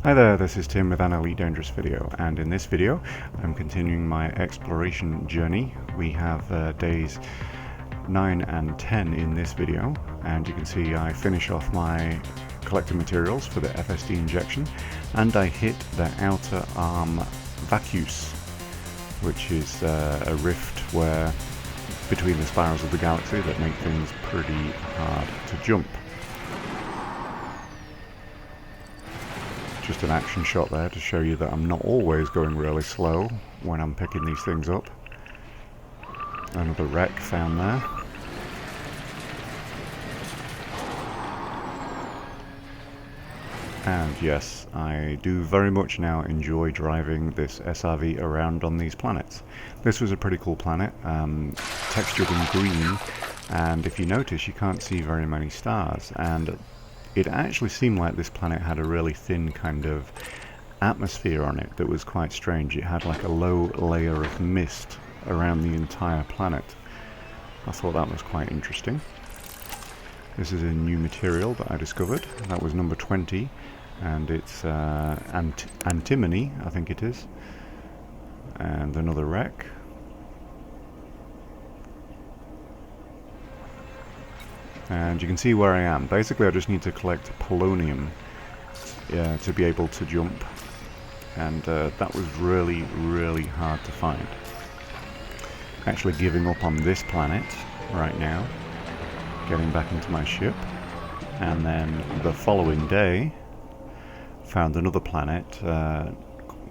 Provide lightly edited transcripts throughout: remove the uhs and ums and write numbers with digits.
Hi there, this is Tim with an Elite Dangerous video, and in this video I'm continuing my exploration journey. We have days 9 and 10 in this video, and you can see I finish off my collecting materials for the FSD injection, and I hit the outer arm Vacuus, which is a rift where between the spirals of the galaxy that make things pretty hard to jump. Just an action shot there to show you that I'm not always going really slow when I'm picking these things up. Another wreck found there. And yes, I do very much now enjoy driving this SRV around on these planets. This was a pretty cool planet, textured in green, and if you notice you can't see very many stars, and it actually seemed like this planet had a really thin kind of atmosphere on it that was quite strange. It had like a low layer of mist around the entire planet. I thought that was quite interesting. This is a new material that I discovered. That was number 20, and it's antimony, I think it is. And another wreck. And you can see where I am. Basically I just need to collect polonium to be able to jump, and that was really hard to find. Actually giving up on this planet right now, getting back into my ship, and then the following day found another planet,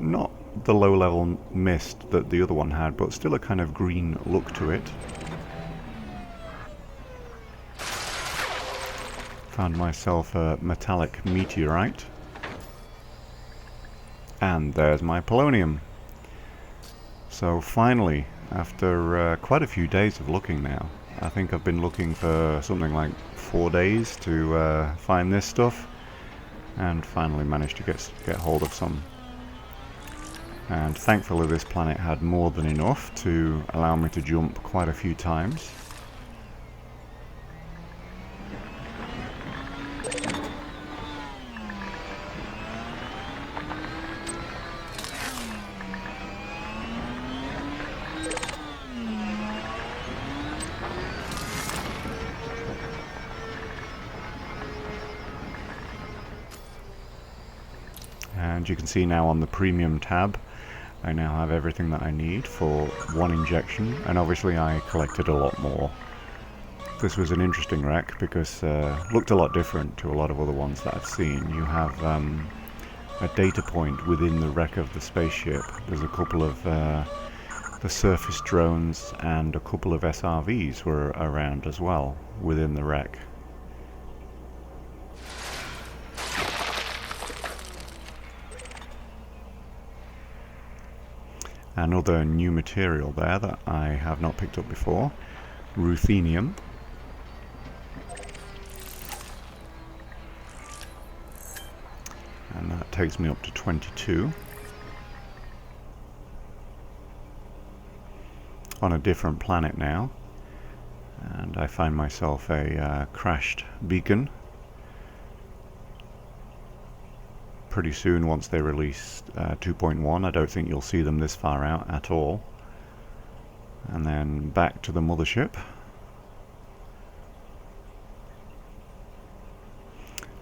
not the low level mist that the other one had, but still a kind of green look to it. Found myself a metallic meteorite, and there's my polonium. So finally, after quite a few days of looking now, I think I've been looking for something like 4 days to find this stuff, and finally managed to get hold of some. And thankfully this planet had more than enough to allow me to jump quite a few times. And you can see now on the premium tab I now have everything that I need for one injection, and obviously I collected a lot more. This was an interesting wreck because looked a lot different to a lot of other ones that I've seen. You have a data point within the wreck of the spaceship. There's a couple of the surface drones and a couple of SRVs were around as well within the wreck. Another new material there that I have not picked up before, ruthenium. And that takes me up to 22. On a different planet now, and I find myself a crashed beacon. Pretty soon, once they release 2.1, I don't think you'll see them this far out at all. And then back to the mothership.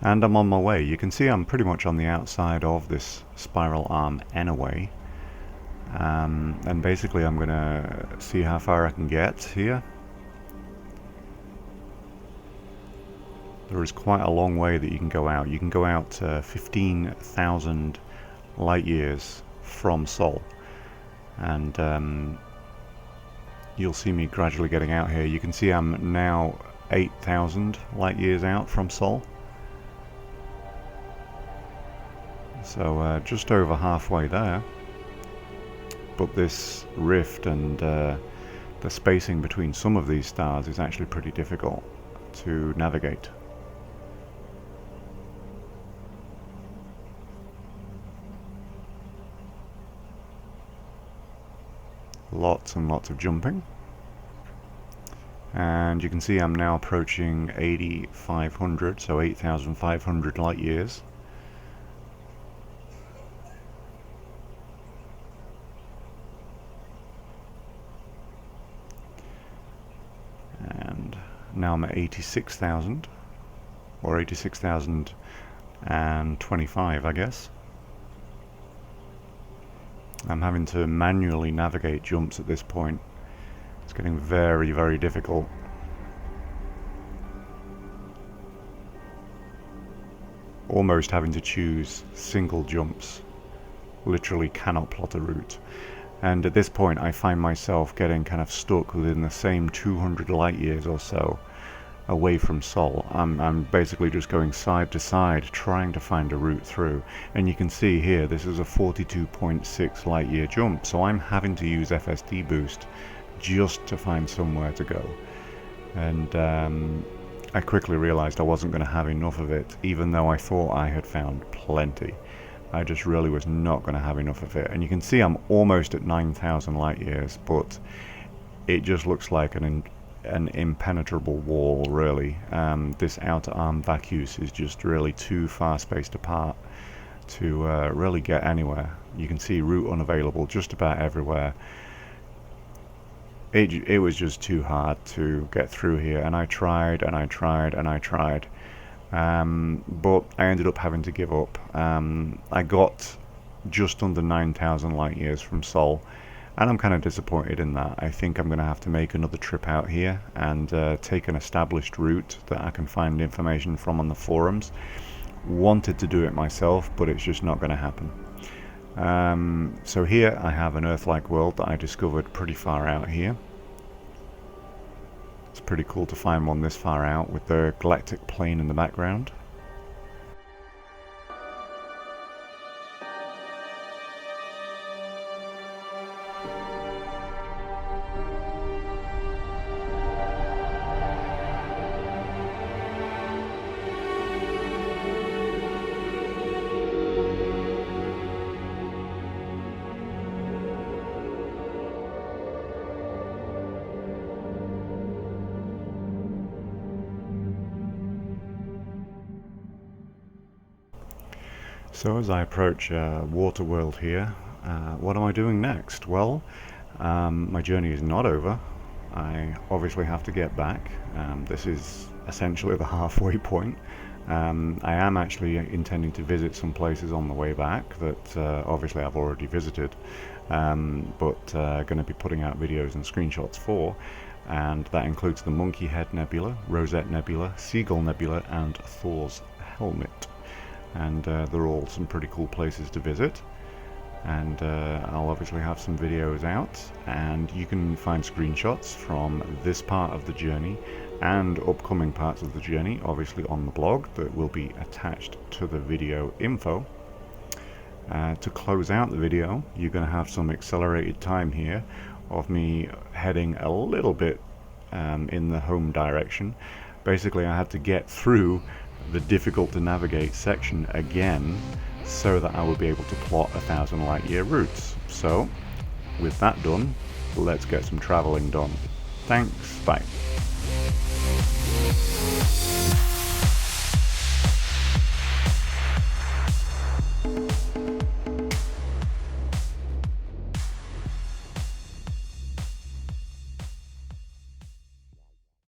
And I'm on my way. You can see I'm pretty much on the outside of this spiral arm anyway. And basically I'm gonna see how far I can get here. There is quite a long way that you can go out. You can go out 15,000 light years from Sol, and you'll see me gradually getting out here. You can see I'm now 8,000 light years out from Sol, so just over halfway there. But this rift and the spacing between some of these stars is actually pretty difficult to navigate. Lots and lots of jumping, and you can see I'm now approaching 8,500, so 8,500 light years. now I'm at 86,000, or 86,025, I guess. I'm having to manually navigate jumps at this point. It's getting very, very difficult. Almost having to choose single jumps. Literally cannot plot a route. And at this point I find myself getting kind of stuck within the same 200 light years or so away from Sol. I'm basically just going side to side trying to find a route through, and you can see here this is a 42.6 light year jump, so I'm having to use FSD boost just to find somewhere to go. And I quickly realized I wasn't going to have enough of it, even though I thought I had found plenty. I just really was not going to have enough of it. And you can see I'm almost at 9,000 light years, but it just looks like an impenetrable wall, really. This outer arm Vacuus is just really too far spaced apart to really get anywhere. You can see route unavailable just about everywhere. It was just too hard to get through here, and I tried and I tried and I tried. But I ended up having to give up. I got just under 9,000 light years from Sol, and I'm kind of disappointed in that. I think I'm going to have to make another trip out here and take an established route that I can find information from on the forums. Wanted to do it myself, but it's just not going to happen. So here I have an Earth-like world that I discovered pretty far out here. It's pretty cool to find one this far out with the galactic plane in the background. So as I approach Water World here, what am I doing next? Well, my journey is not over. I obviously have to get back. This is essentially the halfway point. I am actually intending to visit some places on the way back that obviously I've already visited, but going to be putting out videos and screenshots for, and that includes the Monkey Head Nebula, Rosette Nebula, Seagull Nebula, and Thor's Helmet. And they're all some pretty cool places to visit, and I'll obviously have some videos out, and you can find screenshots from this part of the journey and upcoming parts of the journey obviously on the blog that will be attached to the video info. To close out the video, you're going to have some accelerated time here of me heading a little bit in the home direction. Basically I had to get through the difficult to navigate section again so that I will be able to plot 1,000 light year routes. So with that done, let's get some traveling done. Thanks, bye.